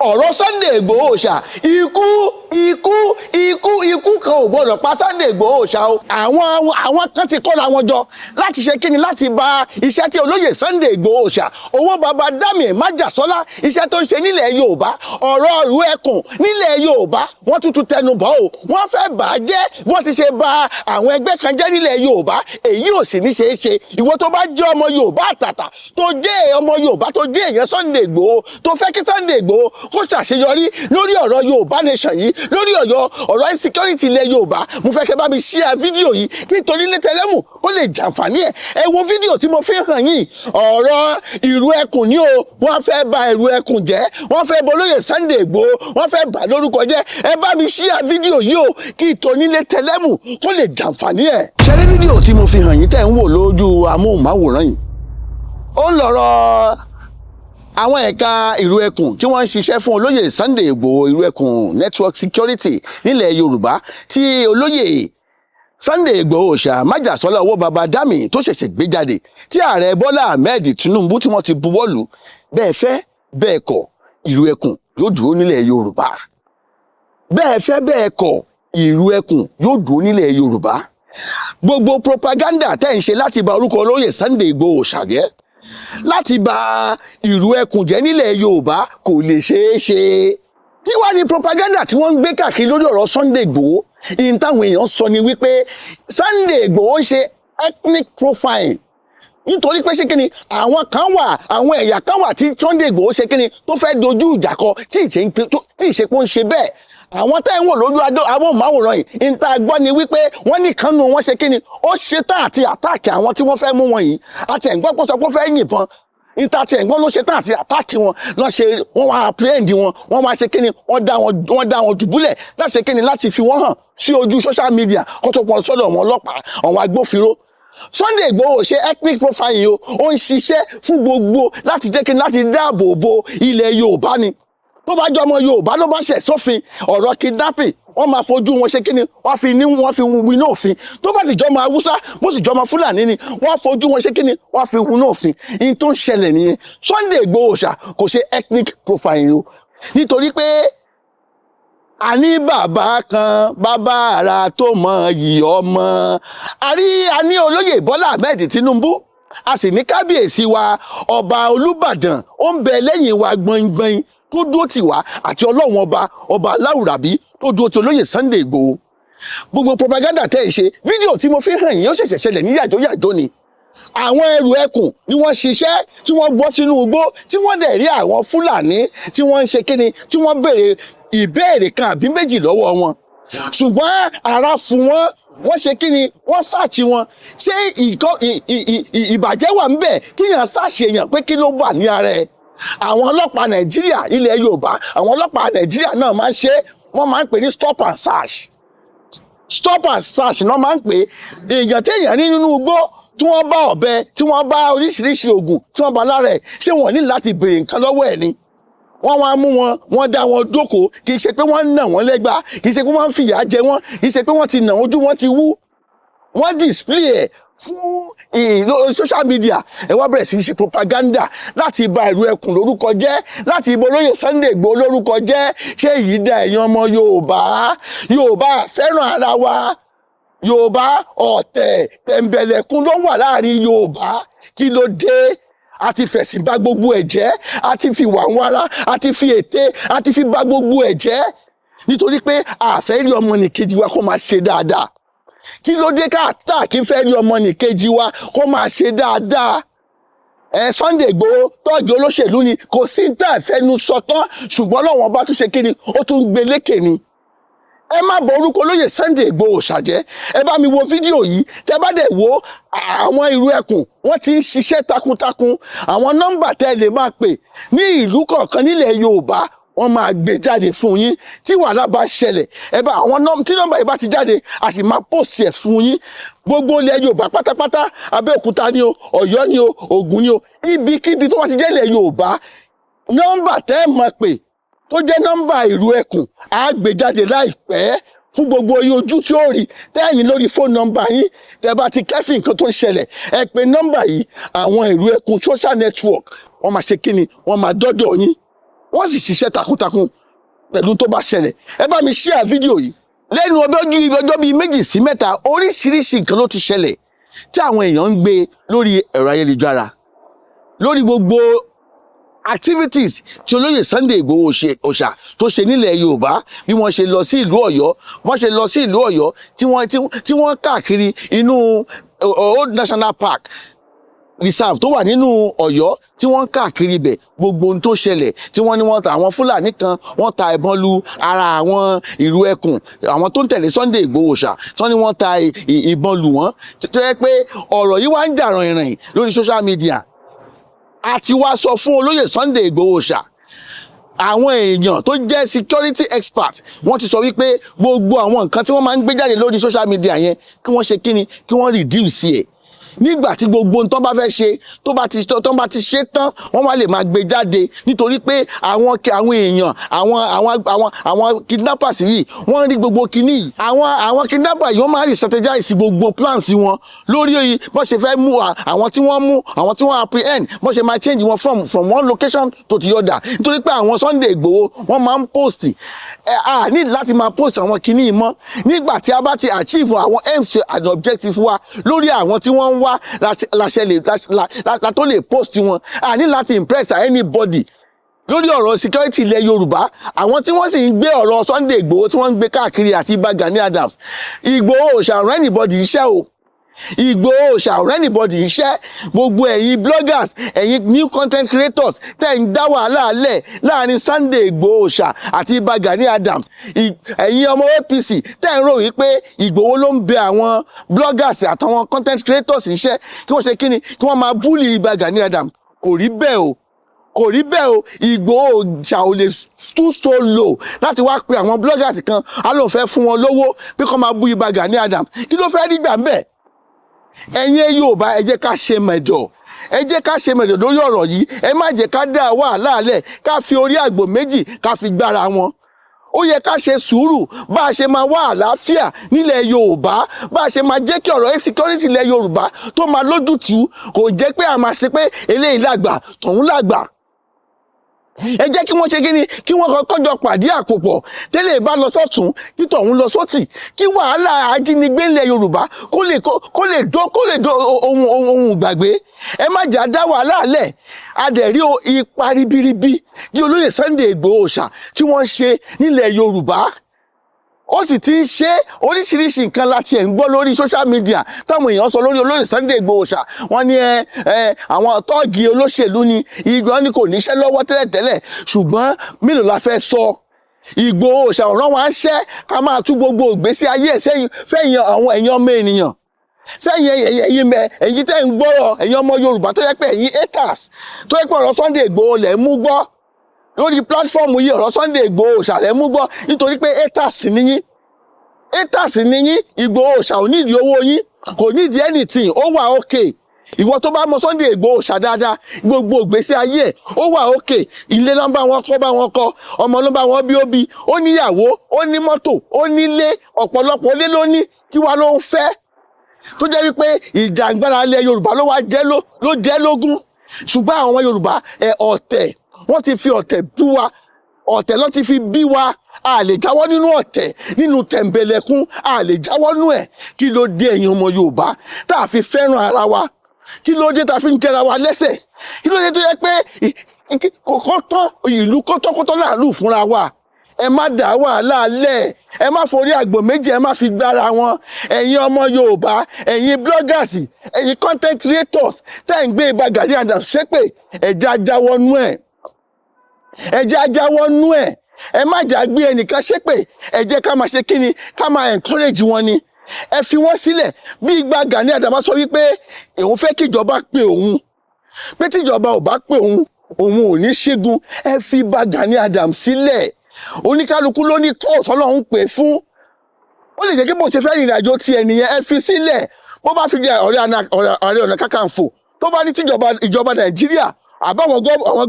ọ̀rọ̀ Sunday Igboho ṣá ikú kan ò gbọdọ̀ pa Sunday Igboho ṣá o. àwọn kan ti kóra wọn jọ láti ṣe kíni láti bà iṣẹ́ tí olóyè Sunday Igboho ṣá owó baba Dami Májàsọ́lá iṣẹ́ tó ń ṣe nílẹ̀ Yorùbá ọ̀rọ̀ ìlú ẹkùn nílẹ̀ Yorùbá wọ́n tún tẹnu bọ̀ o wọ́n fẹ́ bà á jẹ́ wọ́n ti ṣe bà àwọn ẹgbẹ́ kan jẹ́ nílẹ̀ Yorùbá èyí ò sì ní ṣeé ṣe ìwọ tó bá jẹ́ ọmọ Yorùbá àtàtà tó jẹ́ ọmọ Yorùbá tó jẹ́ èèyàn Sunday Igboho tó fẹ́ kí Sunday Igboho kó ṣàṣeyọrí lórí ọ̀rọ̀ Yorùbá nation yìí lórí ọ̀rọ̀ insecurity ilẹ̀ Yorùbá mo fẹ́ kẹ́ bá mi share fídíò yìí nítorí ní tẹlẹ́mù ó lè jàǹfààní ẹ wo fídíò tí mo fi hàn yín ọ̀rọ̀ ìrù ẹkùn ni o wọ́n fẹ́ bà ìrù ẹkùn jẹ́ wọ́n fẹ́ bà olóyè Sunday Igboho wọ́n fẹ́ bà lórúkọ jẹ́ ẹ bá mi share fídíò yìí o kí ìtònílé tẹlẹ́mù kó lè jàǹfààní ẹ̀. ṣẹ́rí fídíò tí mo fi hàn yín tẹ̀ ń wò lójú amóhùnmáwòrán yìí ó ń lọ̀rọ̀ àwọn ẹ̀ka ìrù ẹkùn tí wọ́n ń ṣiṣẹ́ fún olóyè Sunday Igboho ìrù ẹkùn network security nílẹ̀ Yorùbá tí olóyè Sunday Igboho ṣá Májàsọ́lá owó baba Dami tó ṣẹ̀ṣẹ̀ gbé jáde tí ààrẹ Bọ́lá Ahmed Tinubu tí wọ́n ti buwọ́lù bẹ́ẹ̀ fẹ́ bẹ́ẹ̀ kọ̀ ìrù ẹkùn yóò dúró nílẹ̀ Yorùbá bẹ́ẹ̀ fẹ́ bẹ́ẹ̀ kọ̀ ìrù ẹkùn yóò dúró nílẹ̀ Yorùbá gbogbo propaganda tẹ́ ń ṣe láti bà orúkọ olóyè Sunday Igboho ṣá jẹ́ láti bà ìrù ẹkùn jẹ́ nílẹ̀ Yorùbá kò lè ṣeé ṣe kí wá ní propaganda tí wọ́n ń gbé káàkiri lórí ọ̀rọ̀ Sunday Igboho ìyìn táwọn èèyàn sọ ni wípé Sunday Igboho ń ṣe ethnic profile nítorí pé ṣé kí ni àwọn kan wà àwọn ẹ̀yà kan wà tí Sunday Igboho ṣe kí ni tó fẹ́ dojú ìjà kọ tí ìṣepọ̀ ń ṣe bẹ́ẹ̀ àwọn tẹ́ ń wò lójú amóhùnmáwòrán yìí ń ta gbọ́ ni wípé wọ́n ní kan nù wọ́n ṣe kí ni ó ṣetán àti àtáàkì àwọn tí wọ́n fẹ́ mú wọn yìí àti ẹ̀gbọ́n pọ̀ sọ pé ó fẹ́ yìnbọn níta tí ẹ̀gbọ́n ló ṣetán àti àtáàkì wọn wọ́n wá apprehend wọn wọ́n máa ṣe kí ni wọ́n dá wọn dùbúlẹ̀ láti ṣe kí ni láti fi wọ́n hàn sí ojú social media kó tó pọn sọ́dọ̀ wọn ọlọ́pàá àwọn agbófinró Sunday Igboho ṣe ethnic profile yìí ó ń ṣiṣẹ́ fún gbogbo láti jẹ́ kí ni láti dáàbò bo ilẹ̀ Yorùbá ni tó bá jọ ọmọ Yorùbá ló bá ṣẹ̀ sófin ọ̀rọ̀ kidnapping wọ́n máa fojú wọn ṣe kíni wọ́n fi win òfin tó bá sì jọ ọmọ Haúsá bó sì jọ ọmọ Fúlàní ni wọ́n fojú wọn ṣe kíni wọ́n fi win òfin in tó ń ṣẹlẹ̀ nìyẹn Sunday Igboho ṣá kò ṣe ethnic profile o nítorí pé a ní bàbá kan bàbá ara tó mọ yìí ọmọ a ní olóyè Bọ́lá Ahmed Tinubu a sì ní kábíyèsí wa ọba Olúbàdàn ó ń bẹ lẹ́yìn wa gbọ̀ngbọ̀n tó dúró tì wá àti ọlọ́run ọba Aláwùrábí tó dúró ti olóyè Sunday Igboho gbogbo propaganda tẹ́ ẹ ṣe fídíò tí mo fi hàn yín ó ṣẹ̀ṣẹ̀ ṣẹlẹ̀ ní yàjóyàjó ni àwọn ẹrù ẹkùn ni wọ́n ṣiṣẹ́ tí wọ́n bọ́ sínú igbó tí wọ́n dẹ̀ rí àwọn Fúlàní tí wọ́n ń ṣe kíni tí wọ́n béèrè ìbéèrè kan àbí méjì lọ́wọ́ wọn ṣùgbọ́n ara fún wọ́n ṣe kíni wọ́n sáàchì wọn ṣé ìbàjẹ́ wà ńbẹ̀ kíyàn sáàchì èèyàn pé kí ló wà ní ara ẹ̀ àwọn ọlọ́pàá Nàìjíríà ilẹ̀ Yorùbá àwọn ọlọ́pàá Nàìjíríà náà máa ń ṣe wọ́n máa ń pè ní stop and search náà máa ń pè èèyàn téèyàn rí nínú igbó tí wọ́n bá ọ̀bẹ tí wọ́n bá oríṣiríṣi oògùn tí wọ́n bá lára ẹ̀ ṣé wọ́n ní láti béèrè nǹkan lọ́wọ́ ẹ̀ ni wọ́n wá mú wọ́n dá wọn jókòó kì í ṣe pé wọ́n nà wọ́n lẹ́gba kì í ṣe pé wọ́n ń fìyà jẹ wọ́n kì í ṣe pé wọ́n ti nà ojú wọn ti wú wọ́n display ẹ̀ fún social media ẹ wá bẹ̀rẹ̀ sí í ṣe propaganda láti bà ìrù ẹkùn lórúkọ jẹ́ láti bà olóyè Sunday Igboho lórúkọ jẹ́ ṣé èyí dá ẹ̀yin ọmọ Yorùbá fẹ́ràn ara wa Yorùbá ọ̀tẹ̀ tẹ̀m̀bẹ̀lẹ̀kún ló wà láàrin Yorùbá kí ló dé àti fẹ̀sìn bà gbogbo ẹ̀ jẹ́ àti fi wà wọn ara àti fi ète àti fi bà gbogbo ẹ̀ jẹ́ nítorí pé àfẹ́ rí ọmọnìkejì wa kó máa ṣe dáadáa kí ló dé káàtà kí n fẹ́ rí ọmọnìkejì wa kó máa ṣe dáadáa Sunday Igboho tọ́ọ̀gì olóṣèlú ni kò sí tá ìfẹ́nu sọ tán ṣùgbọ́n lọ́wọ́n bá tún ṣe kí ni ó tún gbé lékè ni ẹ má bọ orúkọ olóyè Sunday Igboho ṣàjẹ́ ẹ bá mi wo fídíò yìí tẹ bá dẹ̀ wo àwọn ìrù ẹkùn wọ́n ti ń ṣiṣẹ́ takuntakun àwọn nọ́mbà tẹ́ lè máa pè ní ìlú kọ̀ọ̀kan nílẹ̀ Yorùbá wọ́n máa gbé jáde fún yín tí wàhálà bá ṣẹlẹ̀ ẹ bá àwọn tí nọ́mbà yìí bá ti jáde a sì máa post ẹ̀ fún yín gbogbo ilẹ̀ Yorùbá pátápátá Abẹ́òkúta ni o Ọ̀yọ́ ni o Ògùn ni o ibikíbi tó wá ti jẹ́ ilẹ̀ Yorùbá nọ́mbà tẹ́ máa pè tó jẹ́ nọ́mbà ìrù ẹkùn á gbé jáde láìpẹ́ fún gbogbo iye ojú tí ó rí tẹ́yìn lórí fóònù nọ́mbà yín tẹ́ bá ti kẹ́fì nǹkan tó ń ṣẹlẹ̀ ẹ pè nọ́mbà yìí àwọn ìrù ẹkùn social network wọ́n máa ṣe kíni wọ́n máa dọ́dọ̀ yín wọ́n sì ṣiṣẹ́ takuntakun pẹ̀lú tó bá ṣẹlẹ̀. Ẹ bá mi share fídíò yìí. Lẹ́nu ọjọ́ bíi 2 sí 3 oríṣiríṣi nǹkan ló ti ṣẹlẹ̀ tí àwọn èèyàn ń gbé lórí ẹ̀rọ ayélujára lórí gbogbo activities tí olóyè Sunday Igboho Òòṣà tó ṣe nílẹ̀ Yorùbá, bí wọ́n ṣe lọ sí ìlú Ọ̀yọ́, tí wọ́n káàkiri inú Old National Park reserve tó wà nínú Ọ̀yọ́, tí wọ́n káàkiri ibẹ̀, gbogbo ohun tó ṣẹlẹ̀, tí wọ́n ní wọ́n ta àwọn Fúlàní kan, wọ́n ta ìbọn lu ara àwọn ìrù ẹkùn, àwọn tó ń tẹ̀lé Sunday Igboho Òòṣà, tí wọ́n ní wọ́n ta ìbọn lù wọ́n, tó yẹ pé ọ̀rọ̀ yìí wá ń jà ràn-ìrìn lórí social media. A ti wá sọ fún olóyè Sunday Igboho Òòṣà, àwọn èèyàn tó jẹ́ security expert wọ́n ti sọ wípé gbogbo àwọn nǹkan tí wọ́n máa ń gbé jáde lórí social media yẹn kí wọ́n ṣe kíni, kí wọ́n reduce ẹ̀. Nígbà tí gbogbo nǹkan bá fẹ́ ṣe tó bá ti ṣe tán, wọ́n wá lè máa gbé jáde, nítorí pé àwọn èèyàn àwọn kidnappers yìí wọ́n rí gbogbo kinní yìí. Àwọn kidnappers yìí wọ́n máa rí strategize gbogbo plans wọn lórí bó ṣe fẹ́ mú àwọn tí wọ́n apprehend, bó ṣe máa change wọn from one location to the other. Nítorí pé àwọn Sunday Igboho wọ́n máa ń post, a ní láti máa post àwọn kinní yìí mọ́. Nígbà tí a bá ti achieve àwọn aims and objectives wa lórí àwọn tí wọ́n ń wá la tó lè post wọn, a ní láti impress anybody lórí ọ̀rọ̀ security ilẹ̀ Yorùbá. Àwọn tí wọ́n sì ń gbé ọ̀rọ̀ Sunday Igboho tí wọ́n ń gbé káàkiri àti Ìbà Gani Adams, Igboho Òòṣà rán anybody iṣẹ́ o. Igboho Òòṣà rán anybody iṣẹ́. Gbogbo ẹ̀yin bloggers, ẹ̀yin new content creators tẹ́ ń dá wàhálà lẹ̀ láàrin Sunday Igboho Òòṣà àti Ìbà Gani Adams, ẹ̀yin ọmọ APC tẹ́ ń rò wípé Igboho ló ń bẹ àwọn bloggers àtàwọn content creators iṣẹ́ kí wọ́n ṣe kíni, kí wọ́n máa bully Ìbà Gani Adams. Kò rí bẹ́ẹ̀ o, kò rí bẹ́ẹ̀ o. Igboho Òòṣà ò lè stoop so low láti wá pe àwọn bloggers kan á lóun fẹ́ fún wọn lówó pé kó máa bú Ìbà Gani Adams. Kí ló fẹ́ rí gbà ń bẹ̀? Ẹ̀yin Yorùbá, ẹ jẹ́ ká ṣe mẹ̀dọ̀, ẹ jẹ́ ká ṣe mẹ̀dọ̀ lórí ọ̀rọ̀ yìí. Ẹ má jẹ́ ká dá wàhálà lẹ̀, ká fi orí àgbò méjì ká fi gbára wọn. Ó yẹ ká ṣe sùúrù bá a ṣe máa wá àlàáfíà nílẹ̀ Yorùbá, bá a ṣe máa jẹ́ kí ọ̀rọ̀ insecurity ilẹ̀ Yorùbá tó máa lójútùú. Kò jẹ́ pé a máa ṣe pé eléyìí làgbà tọ̀hún làgbà. Ẹ jẹ́ kí wọ́n ṣe kíni, kí wọ́n kọ́kọ́ jọ pàdé àpòpọ̀, tẹ́lẹ̀ bá lọ sọ́tún kí tọ̀hún lọ sótì, kí wàhálà ajínigbé ilẹ̀ Yorùbá kó lè dó ohun ìgbàgbé. Ẹ má jà dá wàhálà lẹ̀. A dẹ̀ rí ipa ribiribi tí olóyè Sunday Igboho Òòṣà tí wọ́n ṣe nílẹ̀ Yorùbá. Ó sì ti ń ṣe oríṣiríṣi nǹkan láti ẹ̀ ń gbọ́ lórí social media táwọn èèyàn sọ lórí olóyè Sunday Igboho Òòṣà. Wọ́n ní àwọn tọ́ọ̀gì olóṣèlú ni Igboho ní kò níṣẹ́ lọ́wọ́ tẹ́lẹ̀tẹ́lẹ̀, ṣùgbọ́n mélòó la fẹ́ sọ. Igboho Òòṣà ọ̀ràn wa ń ṣẹ́ ká máa tú gbogbo ìgbésí ayé ẹ̀ fẹ́yìn àwọn ẹ̀yin ọmọ ènìyàn, sẹ́yìn ẹ̀yin tẹ́ ń gbọ́rọ̀, ẹ̀yin ọmọ Yorùbá tó yẹ pé ẹ̀yin haters, tó yẹ pé ọ̀rọ̀ Sunday Igboho lẹ̀ ń mú gbọ́ lórí platform yìí, ọ̀rọ̀ Sunday Igboho Òòṣà lẹ̀ ń mú gbọ́ nítorí pé haters níyín. Igboho Òòṣà ò nídìí owó yín, kò nídìí anything, ó wà okay. Ìwọ tó bá mọ Sunday Igboho Òòṣà dáadáa, gbogbo ìgbésí ayé ẹ̀ ó wà okay. Ilé ló ń bá wọn kọ́, ọmọ ló ń bá wọn bí, ó níyàwó, ó ní mọ́tò, ó nílé, ọ̀pọ̀lọpọ̀ ilé ló ní. Kí wá ló ń fẹ́? Tó jẹ́ wípé ìjàngbara ilẹ̀ Yorùbá ló jẹ́ lógún. Ṣùgbọ́n àwọn Yorùbá ọ̀tẹ̀, wọ́n ti fi ọ̀tẹ̀ bú wa, ọ̀tẹ̀ ló ti fi bí wa. A lè jáwọ́ nínú ọ̀tẹ̀, nínú tẹ̀m̀bẹ̀lẹ̀kún, a lè jáwọ́ nínú ẹ̀. Kí ló dé ẹ̀yin ọmọ Yorùbá tá a fi fẹ́ràn ara wa? Kí ló dé tá a fi ń jẹra wa lẹ́sẹ̀? Kí ló dé tó yẹ pé ìlú kọ́tọ́kọ́tọ́ láàlú fúnra wa? Ẹ má dá wàhálà lẹ̀, ẹ má forí àgbò méjì, ẹ má fi gbára wọn. Ẹ̀yin ọmọ Yorùbá, ẹ̀yin bloggers, ẹ̀yin content creators tẹ́ ń gbé Ìbà Gani Adams ṣépè, ẹ jẹ́ á jáwọ́ nú ẹ̀. Ẹ jẹ́ á jáwọ́ nú ẹ̀. Ẹ má jà gbé ẹnìkan ṣépè, ẹ jẹ́ ká máa ṣe kíni, ká máa encourage wọn ni. Ẹ fi wọ́n sílẹ̀. Bí Ìbà Gani Adams sọ wípé òun fẹ́ kí ìjọba pè òun, pé tí ìjọba ò bá pè òun ò ní ṣẹ́gun. Ẹ fi Ìbà Gani Adams sílẹ̀. Oníkálukú ló ní kóòtù Ọlọ́run pè fún. Ó lè jẹ́ kí bó ṣe fẹ́ rìnrìn àjò ti ẹnìyẹn, ẹ fi sílẹ̀. Bó bá fi jẹ Ààrẹ Ọ̀nà Kakanfò tó bá ní tí ìjọba Nàìjíríà àbáwọn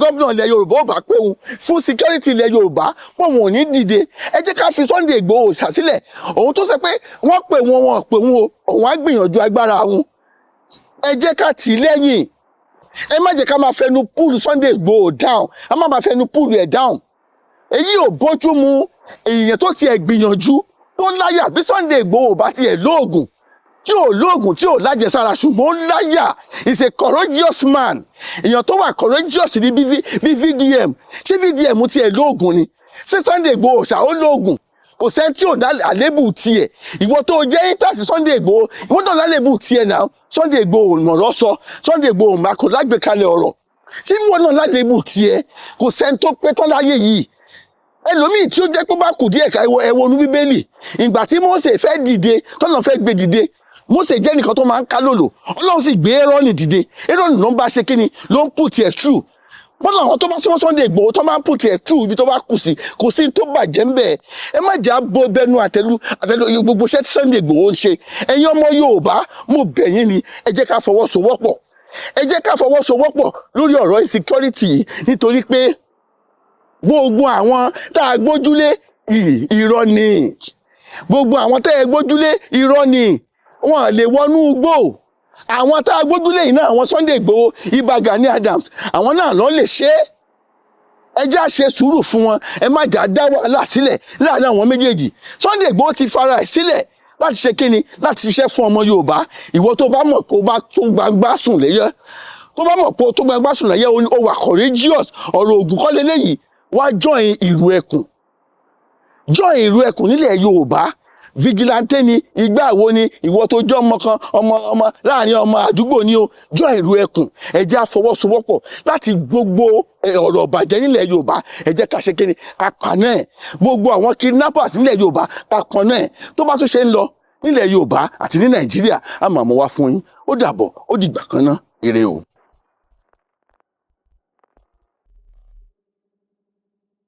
gọ́vnà ilẹ̀ Yorùbá ò bá pé òun fún security ilẹ̀ Yorùbá pé òun ò ní dìde. Ẹ jẹ́ ká fi Sunday Igboho Òòṣà sílẹ̀. Òun tó sọ pé wọ́n pè wọ́n pè wọ́n o, òun á gbìyànjú agbára òun. Ẹ jẹ́ ká tì í lẹ́yìn. ẹ má jẹ́ ká máa fẹnu púùlù Sunday Igboho down, a má máa fẹnu púùlù ẹ̀ down. Èyí ò bójú mu èèyàn tó tiẹ̀ gbìyànjú tó láyà bí Sunday Igboho bá tiẹ̀ lóògùn tí ò lóògùn tí ò lájẹsára ṣùgbọ́n ó láyà, is a courageous man. Èèyàn tó wà courageous ní bí VDM, ṣé VDM tiẹ̀ lóògùn ni? Ṣé Sunday Igboho ṣá ó lóògùn? Kò sẹ́ni tí ò dá àlébù tiẹ̀. Ìwọ tó jẹ́ intasi Sunday Igboho, ìwọ tó lálébù tiẹ̀ náà. Sunday Igboho mọ̀rọ̀ sọ, Sunday Igboho máa kò lágbèkalẹ̀ ọ̀rọ̀. Ṣé ìwọ náà lálébù tiẹ̀? Kò sẹ́ni tó pé tán láyé yìí. Ẹlòmíì tí ó jẹ́ pé bá kù díẹ̀ ká ẹwọ ní Bíbélì. Ìgbà tí Mósè fẹ́ dìde, tọ́nà fẹ́ gbé dìde, Mósè jẹ́ nìkan tó máa ń ká lòlò. Ọlọ́run sì gbé Érónì dìde. Érónì ló ń bá ṣe kíni, ló ń put ẹ̀ through. Bọ́lá àwọn tó bá súnmọ́ Sunday Igboho tó máa ń put ẹ̀ through ibi tó bá kù sí, kò sí tó bàjẹ́ ń bẹ̀. Ẹ má jà bo bẹnu àtẹ́lù gbogbo iṣẹ́ tí Sunday Igboho ń ṣe. Ẹ̀yin ọmọ Yorùbá, mo bẹ̀ yín ni, ẹ jẹ́ ká fọwọ́sowọ́pọ̀. Ẹ jẹ́ ká fọwọ́sowọ́pọ̀ lórí ọ̀rọ̀ insecurity yìí nítorí pé gbogbo àwọn tá a gbójúlé irọ́ ni. Gbogbo àwọn tá a gbójúlé irọ́ ni. Wọ́n lè wọnú igbó. Àwọn tá a gbójúlé yìí náà, àwọn Sunday Igboho, Ìbà Gani Adams, àwọn náà ló lè ṣe é. Ẹ já ṣe sùúrù fún wọn, ẹ má jà dá wàhálà sílẹ̀ láàrin àwọn méjèèjì. Sunday Igboho ti fara ẹ̀ sílẹ̀ láti ṣe kíni, láti ṣiṣẹ́ fún ọmọ Yorùbá. Ìwọ tó bá mọ̀ kó bá tó gbangba sùn lẹ́yẹ, tó bá mọ̀ pé tó gbangba sùn lẹ́yẹ, ó wà courageous. Ọ̀rọ̀ ògùn kọ́ leléyìí, wá join ìrù ẹkùn. Join ìrù ẹkùn nílẹ̀ Yorùbá. Vigilante ni, ìgbà wo ni, ìwọ tó jẹ́ ọmọ kan, ọmọ láàrin ọmọ àdúgbò ni o, join ìrù ẹkùn. Ẹ jẹ́ àfọwọ́sowọ́pọ̀ láti gbogbo ọ̀rọ̀ bàjẹ́ nílẹ̀ Yorùbá. Ẹ jẹ́ ká ṣe kíni, ká paná ẹ̀. Gbogbo àwọn kidnappers nílẹ̀ Yorùbá, ká paná ẹ̀. Tó bá tún ṣe ń lọ nílẹ̀ Yorùbá àti ní Nàìjíríà, a máa mú wá fún yín. Ó dàbọ̀, ó dìgbà kan náà, ire o.